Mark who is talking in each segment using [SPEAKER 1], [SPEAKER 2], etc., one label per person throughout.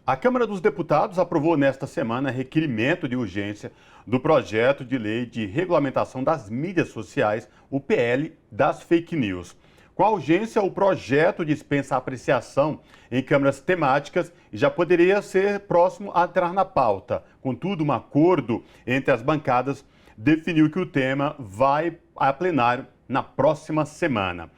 [SPEAKER 1] A Câmara dos Deputados aprovou nesta semana requerimento de urgência do projeto de lei de regulamentação das mídias sociais, o PL das fake news. Com a urgência, o projeto dispensa a apreciação em câmaras temáticas e já poderia ser próximo a entrar na pauta. Contudo, um acordo entre as bancadas definiu que o tema vai a plenário na próxima semana.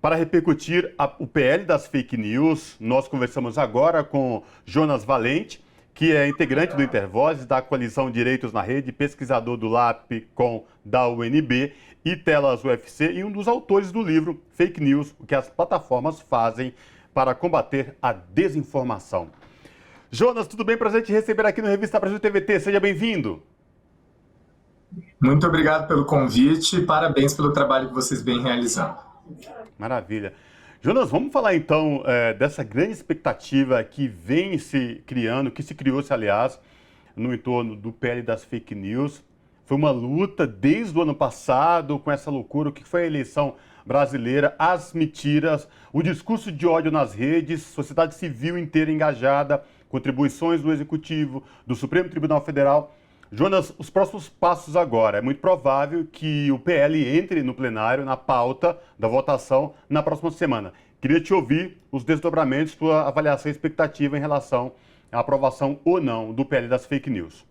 [SPEAKER 1] Para repercutir o PL das fake news, nós conversamos agora com Jonas Valente, que é integrante do Intervozes, da Coalizão Direitos na Rede, pesquisador do LAP-Com da UNB e Telas UFC e um dos autores do livro Fake News, o que as plataformas fazem para combater a desinformação. Jonas, tudo bem? Prazer te receber aqui no Revista Brasil TVT. Seja bem-vindo.
[SPEAKER 2] Muito obrigado pelo convite e parabéns pelo trabalho que vocês vêm realizando.
[SPEAKER 1] Maravilha. Jonas, vamos falar então dessa grande expectativa que vem se criando, que se criou-se, aliás, no entorno do PL das fake news. Foi uma luta desde o ano passado, com essa loucura, o que foi a eleição brasileira, as mentiras, o discurso de ódio nas redes, sociedade civil inteira engajada, contribuições do Executivo, do Supremo Tribunal Federal. Jonas, os próximos passos agora. É muito provável que o PL entre no plenário, na pauta da votação, na próxima semana. Queria te ouvir os desdobramentos, tua avaliação e expectativa em relação à aprovação ou não do PL das fake news.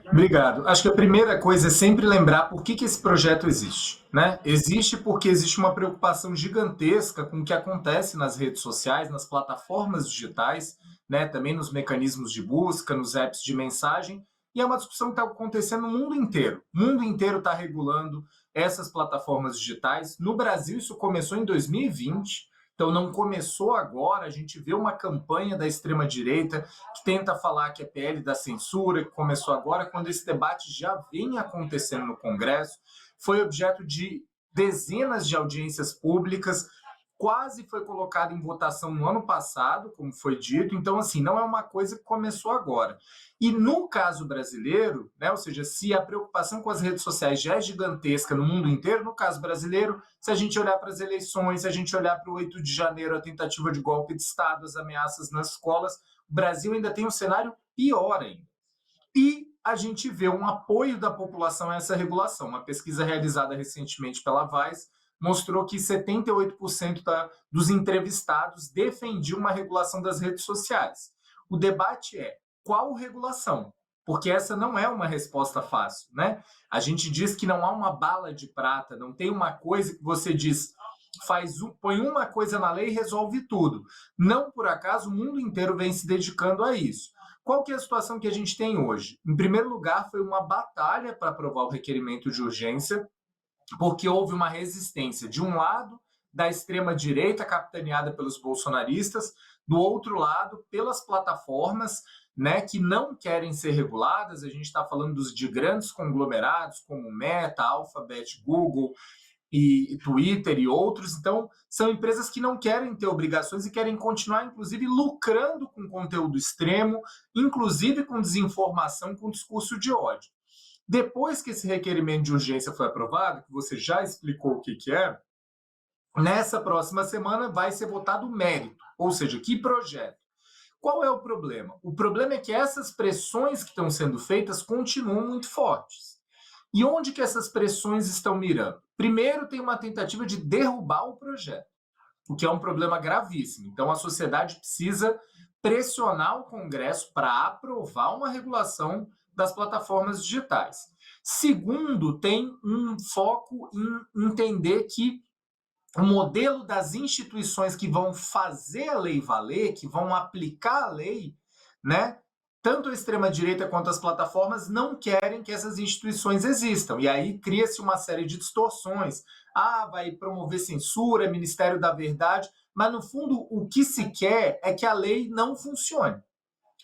[SPEAKER 2] Obrigado. Acho que a primeira coisa é sempre lembrar por que esse projeto existe, né? Existe porque existe uma preocupação gigantesca com o que acontece nas redes sociais, nas plataformas digitais, né? Também nos mecanismos de busca, nos apps de mensagem, e é uma discussão que está acontecendo no mundo inteiro. O mundo inteiro está regulando essas plataformas digitais. No Brasil, isso começou em 2020. Então, não começou agora, a gente vê uma campanha da extrema-direita que tenta falar que é PL da censura, que começou agora, quando esse debate já vem acontecendo no Congresso, foi objeto de dezenas de audiências públicas, quase foi colocado em votação no ano passado, como foi dito, então, assim, não é uma coisa que começou agora. E no caso brasileiro, né, ou seja, se a preocupação com as redes sociais já é gigantesca no mundo inteiro, no caso brasileiro, se a gente olhar para as eleições, se a gente olhar para o 8 de janeiro, a tentativa de golpe de Estado, as ameaças nas escolas, o Brasil ainda tem um cenário pior ainda. E a gente vê um apoio da população a essa regulação. Uma pesquisa realizada recentemente pela Vice mostrou que 78% dos entrevistados defendiam uma regulação das redes sociais. O debate é qual regulação? Porque essa não é uma resposta fácil, né? A gente diz que não há uma bala de prata, não tem uma coisa que você diz, põe uma coisa na lei e resolve tudo. Não por acaso o mundo inteiro vem se dedicando a isso. Qual que é a situação que a gente tem hoje? Em primeiro lugar, foi uma batalha para aprovar o requerimento de urgência, porque houve uma resistência, de um lado, da extrema-direita, capitaneada pelos bolsonaristas, do outro lado, pelas plataformas, né, que não querem ser reguladas. A gente está falando de grandes conglomerados, como Meta, Alphabet, Google, e Twitter e outros. Então, são empresas que não querem ter obrigações e querem continuar, inclusive, lucrando com conteúdo extremo, inclusive com desinformação, com discurso de ódio. Depois que esse requerimento de urgência foi aprovado, que você já explicou o que é, nessa próxima semana vai ser votado o mérito, ou seja, que projeto. Qual é o problema? O problema é que essas pressões que estão sendo feitas continuam muito fortes. E onde que essas pressões estão mirando? Primeiro, tem uma tentativa de derrubar o projeto, o que é um problema gravíssimo. Então, a sociedade precisa pressionar o Congresso para aprovar uma regulação das plataformas digitais. Segundo, tem um foco em entender que o modelo das instituições que vão fazer a lei valer, que vão aplicar a lei, né? Tanto a extrema-direita quanto as plataformas não querem que essas instituições existam. E aí cria-se uma série de distorções. Vai promover censura, Ministério da Verdade, mas no fundo o que se quer é que a lei não funcione,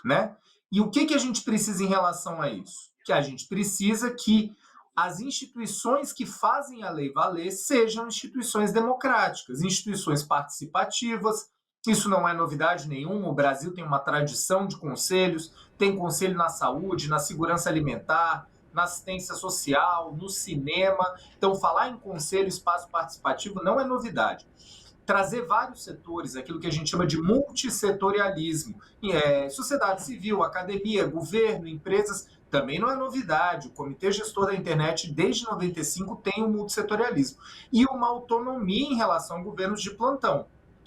[SPEAKER 2] né? E o que a gente precisa em relação a isso? Que a gente precisa que as instituições que fazem a lei valer sejam instituições democráticas, instituições participativas. Isso não é novidade nenhuma, o Brasil tem uma tradição de conselhos, tem conselho na saúde, na segurança alimentar, na assistência social, no cinema. Então, falar em conselho, espaço participativo não é novidade. trazer vários setores, aquilo que a gente chama de multissetorialismo. Sociedade civil, academia, governo, empresas, também não é novidade. O Comitê Gestor da Internet, desde 95, tem um multissetorialismo. E uma autonomia em relação a governos de plantão.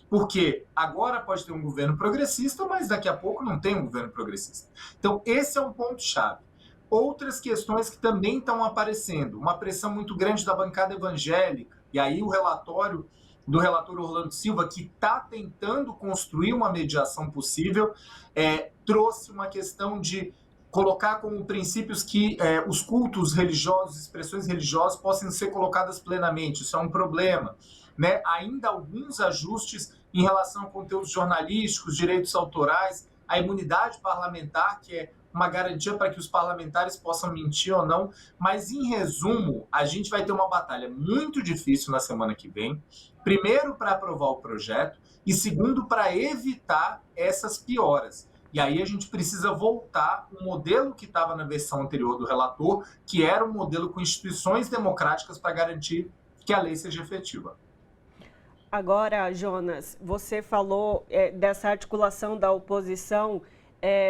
[SPEAKER 2] Porque agora pode ter um governo progressista, mas daqui a pouco não tem um governo progressista. Então, esse é um ponto-chave. Outras questões que também estão aparecendo, uma pressão muito grande da bancada evangélica, e aí o relatório do relator Orlando Silva, que está tentando construir uma mediação possível, trouxe uma questão de colocar como princípios que os cultos religiosos, expressões religiosas possam ser colocadas plenamente. Isso é um problema. Né? Ainda alguns ajustes em relação a conteúdos jornalísticos, direitos autorais, a imunidade parlamentar, que é uma garantia para que os parlamentares possam mentir ou não, mas em resumo, a gente vai ter uma batalha muito difícil na semana que vem, primeiro para aprovar o projeto e segundo para evitar essas pioras. E aí a gente precisa voltar ao modelo que estava na versão anterior do relator, que era um modelo com instituições democráticas para garantir que a lei seja efetiva.
[SPEAKER 3] Agora, Jonas, você falou dessa articulação da oposição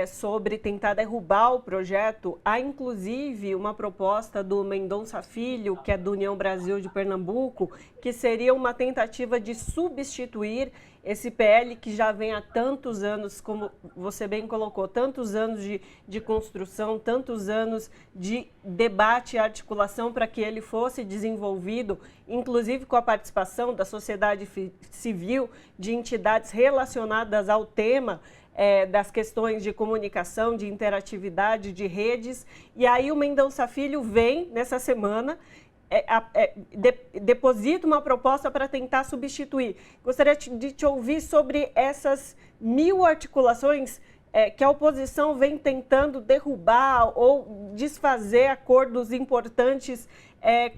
[SPEAKER 3] sobre tentar derrubar o projeto. Há, inclusive, uma proposta do Mendonça Filho, que é do União Brasil de Pernambuco, que seria uma tentativa de substituir esse PL que já vem há tantos anos, como você bem colocou, tantos anos de construção, tantos anos de debate e articulação para que ele fosse desenvolvido, inclusive com a participação da sociedade civil, de entidades relacionadas ao tema, das questões de comunicação, de interatividade, de redes. E aí o Mendonça Filho vem nessa semana, deposita uma proposta para tentar substituir. Gostaria de te ouvir sobre essas 1000 articulações que a oposição vem tentando derrubar ou desfazer acordos importantes.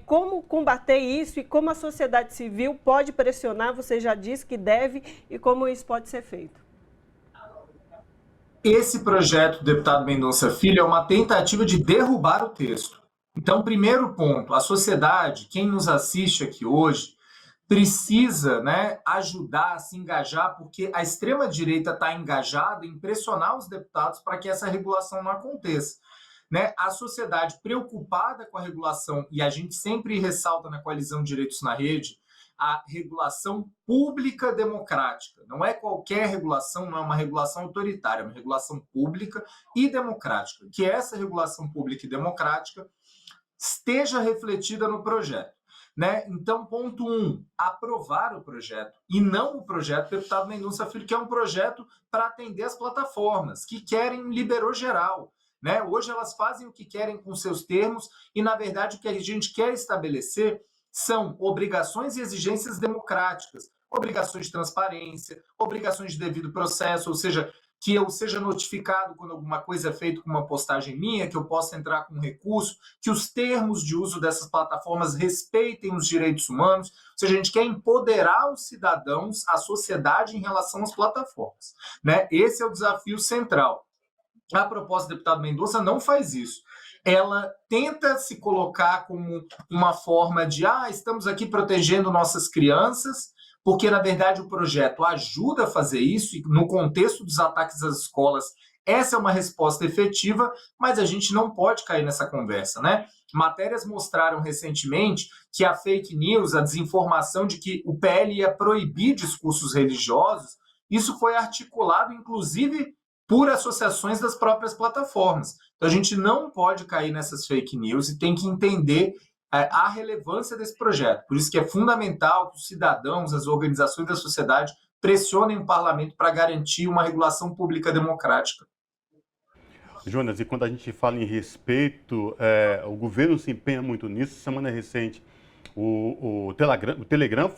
[SPEAKER 3] Como combater isso e como a sociedade civil pode pressionar, você já disse que deve, e como isso pode ser feito?
[SPEAKER 2] Esse projeto do deputado Mendonça Filho é uma tentativa de derrubar o texto. Então, primeiro ponto, a sociedade, quem nos assiste aqui hoje, precisa, ajudar a se engajar, porque a extrema-direita está engajada em pressionar os deputados para que essa regulação não aconteça. A sociedade preocupada com a regulação, e a gente sempre ressalta na Coalizão Direitos na Rede, a regulação pública democrática. Não é qualquer regulação, não é uma regulação autoritária, é uma regulação pública e democrática. Que essa regulação pública e democrática esteja refletida no projeto. Então, ponto 1, aprovar o projeto, e não o projeto do deputado Mendonça Filho, que é um projeto para atender as plataformas, que querem liberou geral. Hoje elas fazem o que querem com seus termos, e, na verdade, o que a gente quer estabelecer são obrigações e exigências democráticas, obrigações de transparência, obrigações de devido processo, ou seja, que eu seja notificado quando alguma coisa é feita com uma postagem minha, que eu possa entrar com um recurso, que os termos de uso dessas plataformas respeitem os direitos humanos. Ou seja, a gente quer empoderar os cidadãos, a sociedade em relação às plataformas. Esse é o desafio central. A proposta do deputado Mendonça não faz isso. Ela tenta se colocar como uma forma de estamos aqui protegendo nossas crianças, porque, na verdade, o projeto ajuda a fazer isso, e no contexto dos ataques às escolas, essa é uma resposta efetiva, mas a gente não pode cair nessa conversa, Matérias mostraram recentemente que a fake news, a desinformação de que o PL ia proibir discursos religiosos, isso foi articulado, inclusive, por associações das próprias plataformas. Então, a gente não pode cair nessas fake news e tem que entender a relevância desse projeto. Por isso que é fundamental que os cidadãos, as organizações da sociedade pressionem o parlamento para garantir uma regulação pública democrática.
[SPEAKER 1] Jonas, e quando a gente fala em respeito, o governo se empenha muito nisso. Semana recente, o Telegram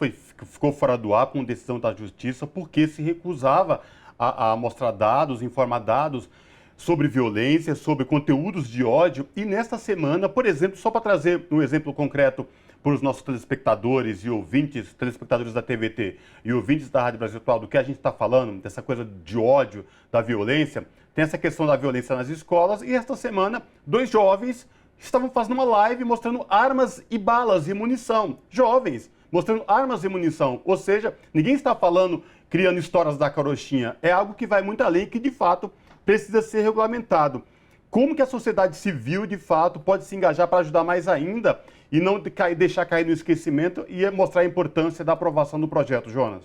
[SPEAKER 1] ficou fora do ar com decisão da Justiça porque se recusava a mostrar dados, informar dados sobre violência, sobre conteúdos de ódio. E nesta semana, por exemplo, só para trazer um exemplo concreto para os nossos telespectadores e ouvintes, telespectadores da TVT e ouvintes da Rádio Brasil Atual, do que a gente está falando, dessa coisa de ódio, da violência, tem essa questão da violência nas escolas. E esta semana, 2 jovens estavam fazendo uma live mostrando armas e balas e munição. Jovens, mostrando armas e munição. Ou seja, ninguém está falando, criando histórias da carochinha. É algo que vai muito além, que de fato precisa ser regulamentado. Como que a sociedade civil, de fato, pode se engajar para ajudar mais ainda e não deixar cair no esquecimento e mostrar a importância da aprovação do projeto, Jonas?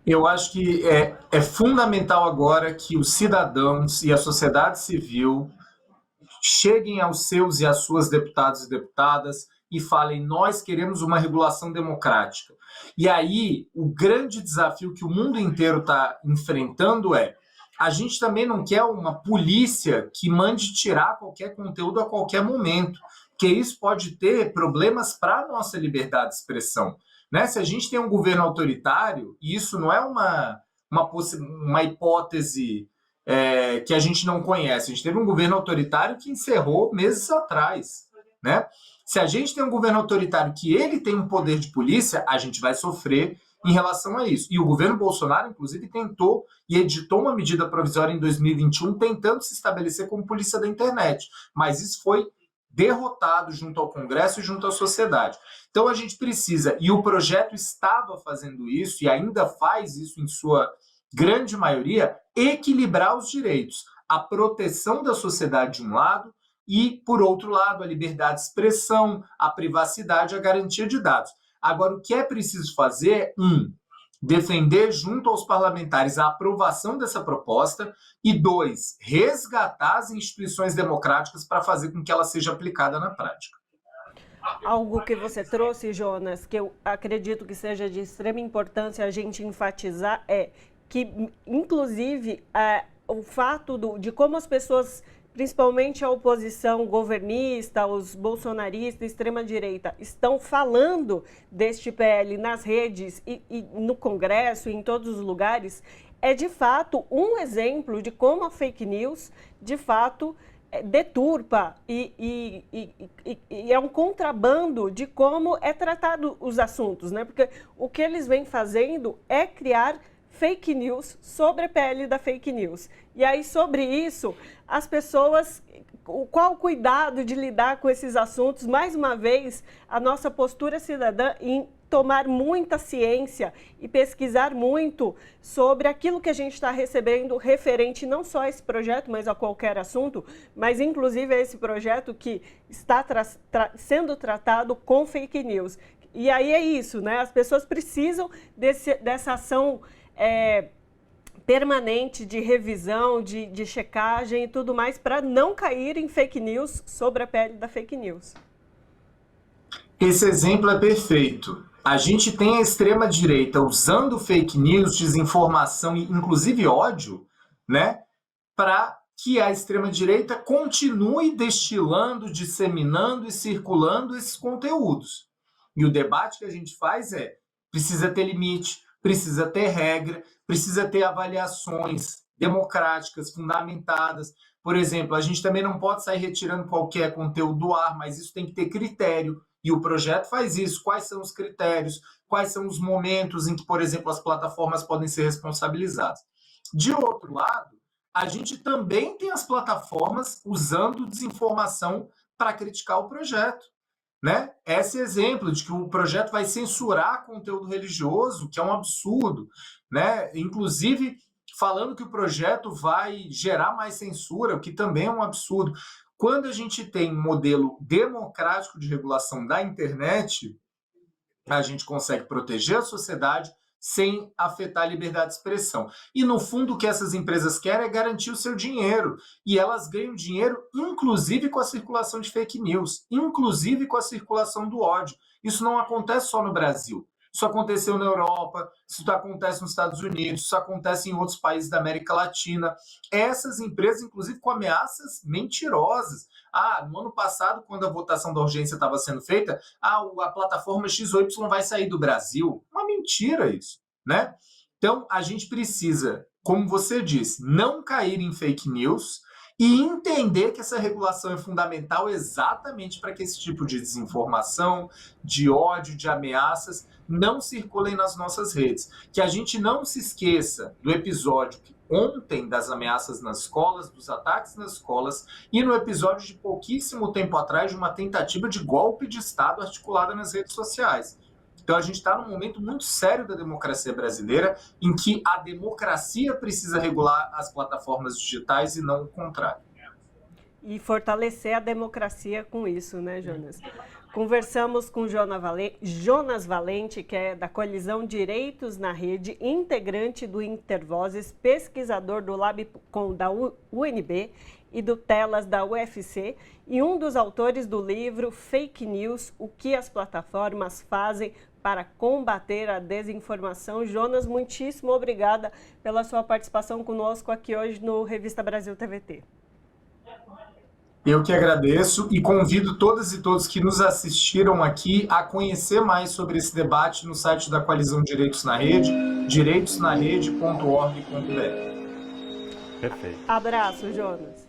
[SPEAKER 2] Eu acho que é fundamental agora que os cidadãos e a sociedade civil cheguem aos seus e às suas deputados e deputadas e falem: nós queremos uma regulação democrática. E aí, o grande desafio que o mundo inteiro está enfrentando a gente também não quer uma polícia que mande tirar qualquer conteúdo a qualquer momento, porque isso pode ter problemas para a nossa liberdade de expressão. Né? Se a gente tem um governo autoritário, e isso não é uma hipótese que a gente não conhece. A gente teve um governo autoritário que encerrou meses atrás. Né? Se a gente tem um governo autoritário que ele tem um poder de polícia, a gente vai sofrer em relação a isso. E o governo Bolsonaro, inclusive, tentou e editou uma medida provisória em 2021 tentando se estabelecer como polícia da internet. Mas isso foi derrotado junto ao Congresso e junto à sociedade. Então a gente precisa, e o projeto estava fazendo isso e ainda faz isso em sua grande maioria, equilibrar os direitos, a proteção da sociedade de um lado e, por outro lado, a liberdade de expressão, a privacidade, a garantia de dados. Agora, o que é preciso fazer é, defender junto aos parlamentares a aprovação dessa proposta e, 2, resgatar as instituições democráticas para fazer com que ela seja aplicada na prática.
[SPEAKER 3] Algo que você trouxe, Jonas, que eu acredito que seja de extrema importância a gente enfatizar é que, inclusive, o fato de como as pessoas, principalmente a oposição governista, os bolsonaristas, extrema-direita, estão falando deste PL nas redes e no Congresso e em todos os lugares, é de fato um exemplo de como a fake news, de fato, deturpa e é um contrabando de como é tratado os assuntos, né? Porque o que eles vêm fazendo é criar fake news sobre a PL da fake news. E aí, sobre isso, as pessoas, qual o cuidado de lidar com esses assuntos? Mais uma vez, a nossa postura cidadã em tomar muita ciência e pesquisar muito sobre aquilo que a gente está recebendo referente não só a esse projeto, mas a qualquer assunto, mas inclusive a esse projeto que está sendo tratado com fake news. E aí é isso, né? As pessoas precisam dessa ação permanente de revisão, de checagem e tudo mais, para não cair em fake news sobre a pele da fake news.
[SPEAKER 2] Esse exemplo é perfeito. A gente tem a extrema-direita usando fake news, desinformação e inclusive ódio, né, para que a extrema-direita continue destilando, disseminando e circulando esses conteúdos. E o debate que a gente faz precisa ter limite, precisa ter regra, precisa ter avaliações democráticas, fundamentadas. Por exemplo, a gente também não pode sair retirando qualquer conteúdo do ar, mas isso tem que ter critério. E o projeto faz isso. Quais são os critérios? Quais são os momentos em que, por exemplo, as plataformas podem ser responsabilizadas? De outro lado, a gente também tem as plataformas usando desinformação para criticar o projeto. Né? Esse exemplo de que o projeto vai censurar conteúdo religioso, que é um absurdo, né? Inclusive falando que o projeto vai gerar mais censura, o que também é um absurdo. Quando a gente tem um modelo democrático de regulação da internet, a gente consegue proteger a sociedade sem afetar a liberdade de expressão. E, no fundo, o que essas empresas querem é garantir o seu dinheiro. E elas ganham dinheiro, inclusive com a circulação de fake news, inclusive com a circulação do ódio. Isso não acontece só no Brasil. Isso aconteceu na Europa, isso acontece nos Estados Unidos, isso acontece em outros países da América Latina. Essas empresas, inclusive, com ameaças mentirosas. No ano passado, quando a votação da urgência estava sendo feita, a plataforma XY vai sair do Brasil. Uma mentira isso, né? Então, a gente precisa, como você disse, não cair em fake news e entender que essa regulação é fundamental exatamente para que esse tipo de desinformação, de ódio, de ameaças não circulem nas nossas redes. Que a gente não se esqueça do episódio ontem das ameaças nas escolas, dos ataques nas escolas, e no episódio de pouquíssimo tempo atrás de uma tentativa de golpe de Estado articulada nas redes sociais. Então a gente está num momento muito sério da democracia brasileira, em que a democracia precisa regular as plataformas digitais e não o contrário.
[SPEAKER 3] E fortalecer a democracia com isso, né, Jonas? Conversamos com Jonas Valente, que é da Coalizão Direitos na Rede, integrante do Intervozes, pesquisador do LabCom da UNB e do Telas da UFC, e um dos autores do livro Fake News, o que as plataformas fazem para combater a desinformação. Jonas, muitíssimo obrigada pela sua participação conosco aqui hoje no Revista Brasil TVT.
[SPEAKER 2] Eu que agradeço e convido todas e todos que nos assistiram aqui a conhecer mais sobre esse debate no site da Coalizão Direitos na Rede, direitosnarede.org.br.
[SPEAKER 1] Perfeito.
[SPEAKER 3] Abraço, Jonas.